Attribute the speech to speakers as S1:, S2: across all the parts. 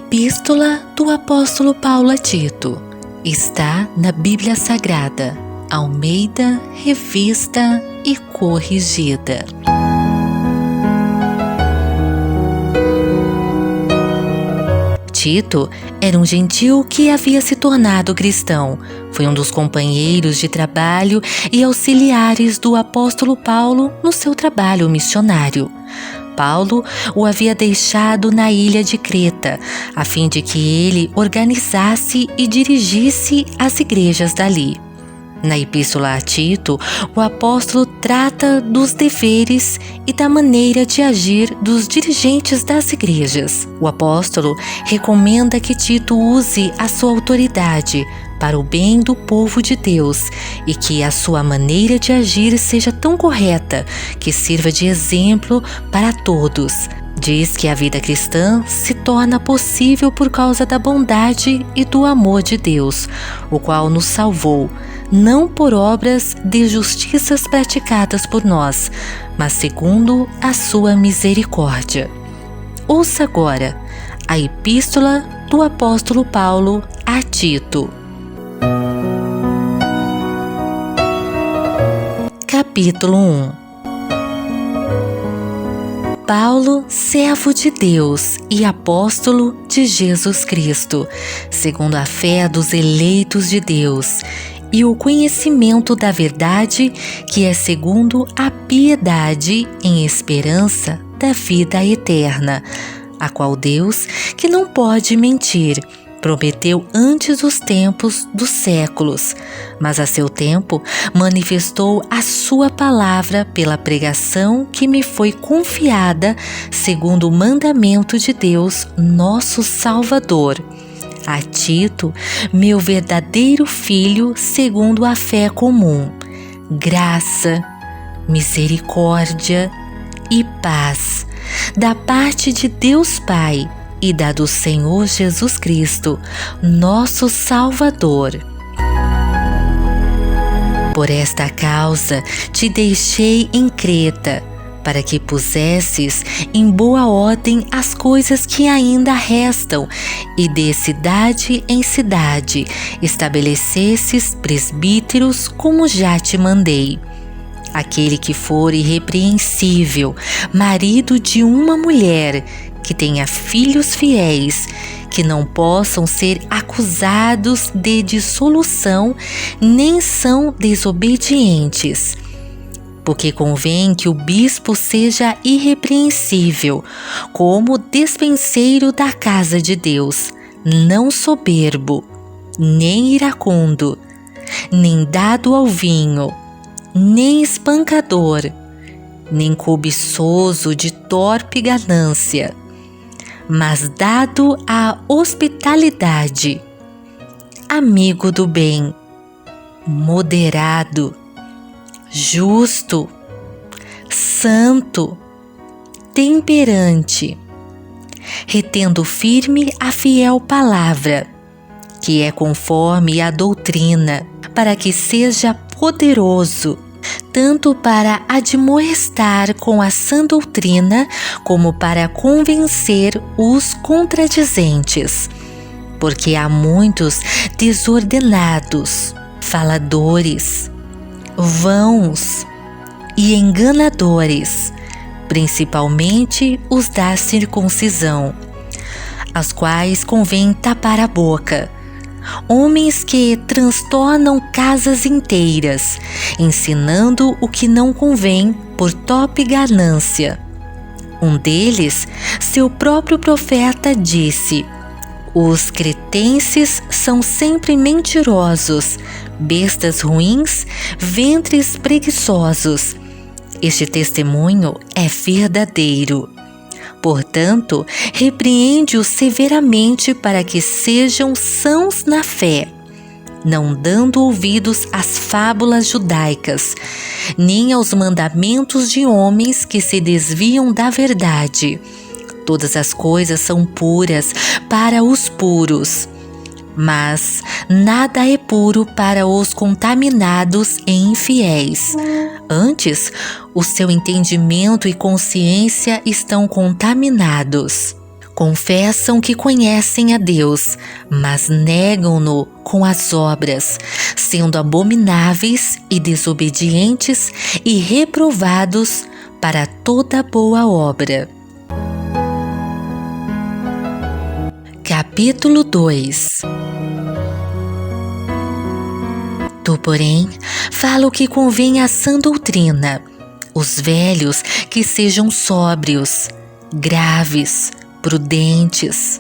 S1: Epístola do Apóstolo Paulo a Tito está na Bíblia Sagrada, Almeida, Revista e Corrigida. Tito era um gentil que havia se tornado cristão. Foi um dos companheiros de trabalho e auxiliares do apóstolo Paulo no seu trabalho missionário. Paulo o havia deixado na ilha de Creta, a fim de que ele organizasse e dirigisse as igrejas dali. Na Epístola a Tito, o apóstolo trata dos deveres e da maneira de agir dos dirigentes das igrejas. O apóstolo recomenda que Tito use a sua autoridade para o bem do povo de Deus e que a sua maneira de agir seja tão correta que sirva de exemplo para todos. Diz que a vida cristã se torna possível por causa da bondade e do amor de Deus, o qual nos salvou, não por obras de justiças praticadas por nós, mas segundo a sua misericórdia. Ouça agora a Epístola do Apóstolo Paulo a Tito. Capítulo 1. Paulo, servo de Deus e apóstolo de Jesus Cristo, segundo a fé dos eleitos de Deus, e o conhecimento da verdade, que é segundo a piedade em esperança da vida eterna, a qual Deus, que não pode mentir, prometeu antes dos tempos dos séculos, mas a seu tempo manifestou a sua palavra pela pregação que me foi confiada segundo o mandamento de Deus, nosso Salvador. A Tito, meu verdadeiro filho, segundo a fé comum, graça, misericórdia e paz, da parte de Deus Pai e da do Senhor Jesus Cristo, nosso Salvador. Por esta causa te deixei em Creta, para que pusesses em boa ordem as coisas que ainda restam, e de cidade em cidade estabelecesses presbíteros, como já te mandei. Aquele que for irrepreensível, marido de uma mulher, que tenha filhos fiéis, que não possam ser acusados de dissolução, nem são desobedientes. Porque convém que o bispo seja irrepreensível, como despenseiro da casa de Deus, não soberbo, nem iracundo, nem dado ao vinho, nem espancador, nem cobiçoso de torpe ganância, mas dado à hospitalidade, amigo do bem, moderado, justo, santo, temperante, retendo firme a fiel palavra, que é conforme a doutrina, para que seja poderoso, tanto para admoestar com a sã doutrina, como para convencer os contradizentes. Porque há muitos desordenados, faladores, vãos e enganadores, principalmente os da circuncisão, as quais convém tapar a boca, homens que transtornam casas inteiras, ensinando o que não convém por torpe ganância. Um deles, seu próprio profeta, disse: os cretenses são sempre mentirosos, bestas ruins, ventres preguiçosos. Este testemunho é verdadeiro. Portanto, repreende-os severamente para que sejam sãos na fé, não dando ouvidos às fábulas judaicas, nem aos mandamentos de homens que se desviam da verdade. Todas as coisas são puras para os puros, mas nada é puro para os contaminados e infiéis. Antes, o seu entendimento e consciência estão contaminados. Confessam que conhecem a Deus, mas negam-no com as obras, sendo abomináveis e desobedientes e reprovados para toda boa obra. Capítulo 2. Tu, porém, fala o que convém à sã doutrina. Os velhos que sejam sóbrios, graves, prudentes,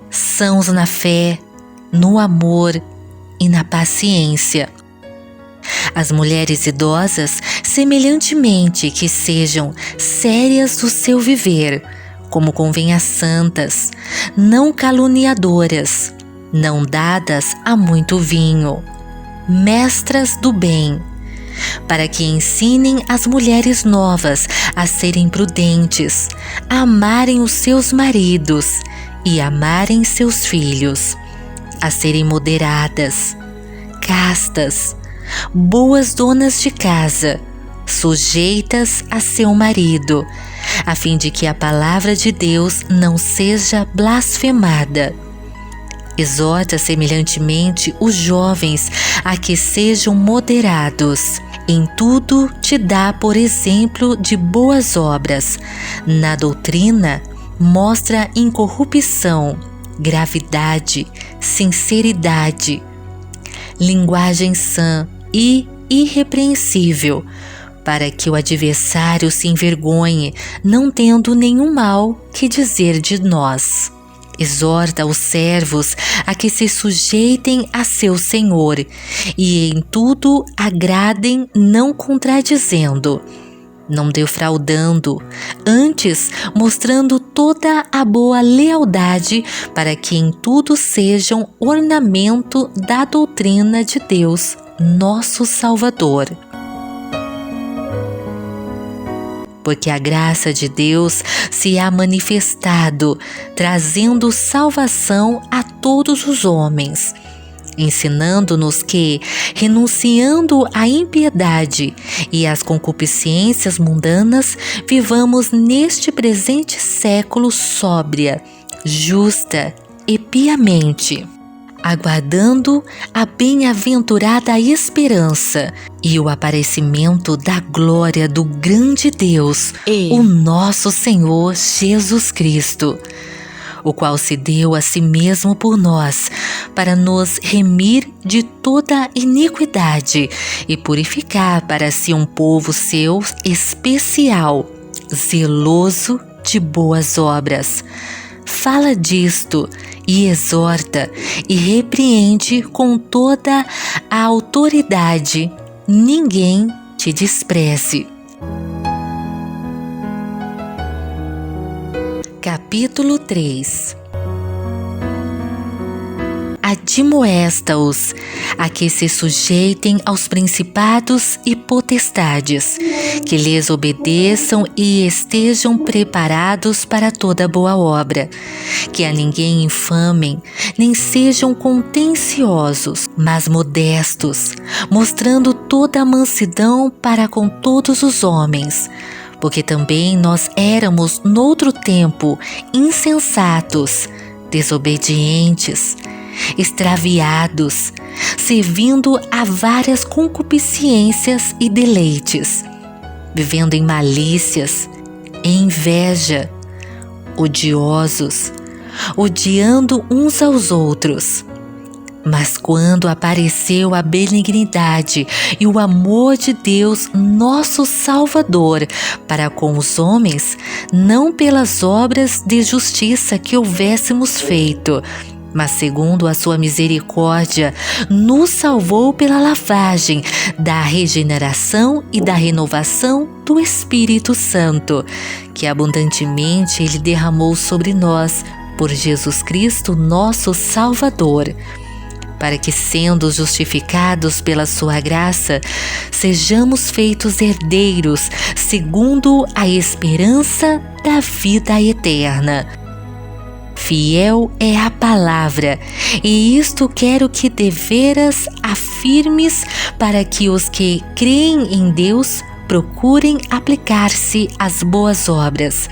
S1: sãos na fé, no amor e na paciência. As mulheres idosas, semelhantemente, que sejam sérias do seu viver, como convém às santas, não caluniadoras, não dadas a muito vinho, mestras do bem, para que ensinem as mulheres novas a serem prudentes, a amarem os seus maridos e amarem seus filhos, a serem moderadas, castas, boas donas de casa, sujeitas a seu marido, a fim de que a palavra de Deus não seja blasfemada. Exorta semelhantemente os jovens a que sejam moderados. Em tudo te dá por exemplo de boas obras. Na doutrina mostra incorrupção, gravidade, sinceridade, linguagem sã e irrepreensível, para que o adversário se envergonhe, não tendo nenhum mal que dizer de nós. Exorta os servos a que se sujeitem a seu senhor e em tudo agradem, não contradizendo, não defraudando, antes mostrando toda a boa lealdade, para que em tudo sejam ornamento da doutrina de Deus, nosso Salvador. Porque a graça de Deus se há manifestado, trazendo salvação a todos os homens, ensinando-nos que, renunciando à impiedade e às concupiscências mundanas, vivamos neste presente século sóbria, justa e piamente, aguardando a bem-aventurada esperança e o aparecimento da glória do grande Deus, o nosso Senhor Jesus Cristo, o qual se deu a si mesmo por nós, para nos remir de toda iniquidade e purificar para si um povo seu especial, zeloso de boas obras. Fala disto e exorta e repreende com toda a autoridade. Ninguém te despreze. Capítulo 3. Admoesta-os a que se sujeitem aos principados e potestades, que lhes obedeçam e estejam preparados para toda boa obra, que a ninguém infamem, nem sejam contenciosos, mas modestos, mostrando toda a mansidão para com todos os homens, porque também nós éramos noutro tempo insensatos, desobedientes, extraviados, servindo a várias concupiscências e deleites, vivendo em malícias, em inveja, odiosos, odiando uns aos outros. Mas quando apareceu a benignidade e o amor de Deus, nosso Salvador, para com os homens, não pelas obras de justiça que houvéssemos feito, mas segundo a sua misericórdia, nos salvou pela lavagem da regeneração e da renovação do Espírito Santo, que abundantemente Ele derramou sobre nós por Jesus Cristo, nosso Salvador, para que, sendo justificados pela sua graça, sejamos feitos herdeiros segundo a esperança da vida eterna. Fiel é a palavra, e isto quero que deveras afirmes, para que os que creem em Deus procurem aplicar-se às boas obras.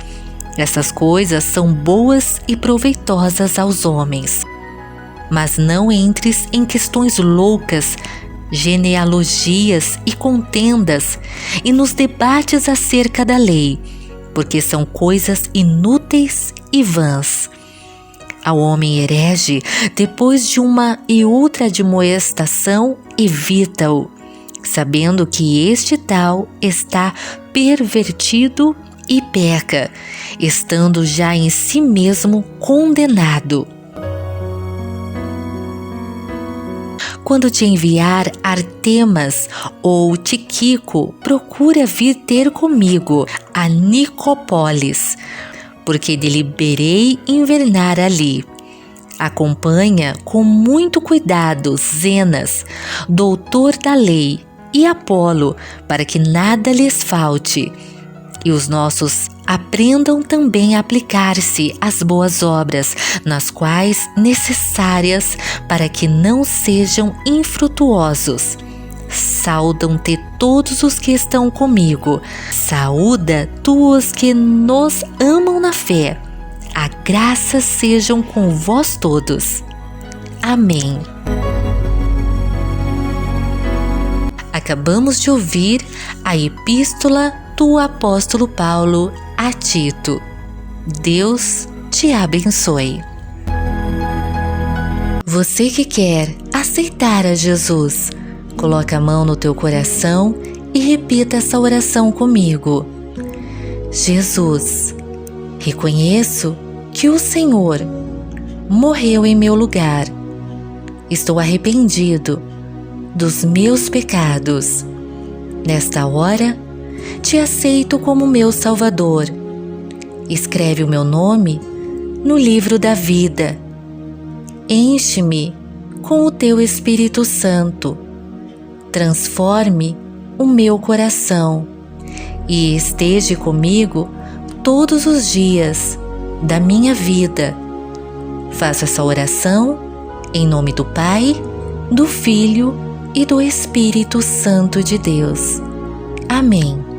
S1: Essas coisas são boas e proveitosas aos homens. Mas não entres em questões loucas, genealogias e contendas, e nos debates acerca da lei, porque são coisas inúteis e vãs. Ao homem herege, depois de uma e outra admoestação, evita-o, sabendo que este tal está pervertido e peca, estando já em si mesmo condenado. Quando te enviar Artemas ou Tíquico, procura vir ter comigo a Nicópolis, porque deliberei invernar ali. Acompanha com muito cuidado Zenas, doutor da lei, e Apolo, para que nada lhes falte. E os nossos aprendam também a aplicar-se às boas obras, nas quais necessárias para que não sejam infrutuosos. Saúdam-te todos os que estão comigo. Saúda tu os que nos amam na fé. A graça sejam com vós todos. Amém. Acabamos de ouvir a Epístola do Apóstolo Paulo a Tito. Deus te abençoe. Você que quer aceitar a Jesus, coloca a mão no teu coração e repita essa oração comigo. Jesus, reconheço que o Senhor morreu em meu lugar. Estou arrependido dos meus pecados. Nesta hora, te aceito como meu Salvador. Escreve o meu nome no livro da vida. Enche-me com o teu Espírito Santo. Transforme o meu coração e esteja comigo todos os dias da minha vida. Faça essa oração em nome do Pai, do Filho e do Espírito Santo de Deus. Amém.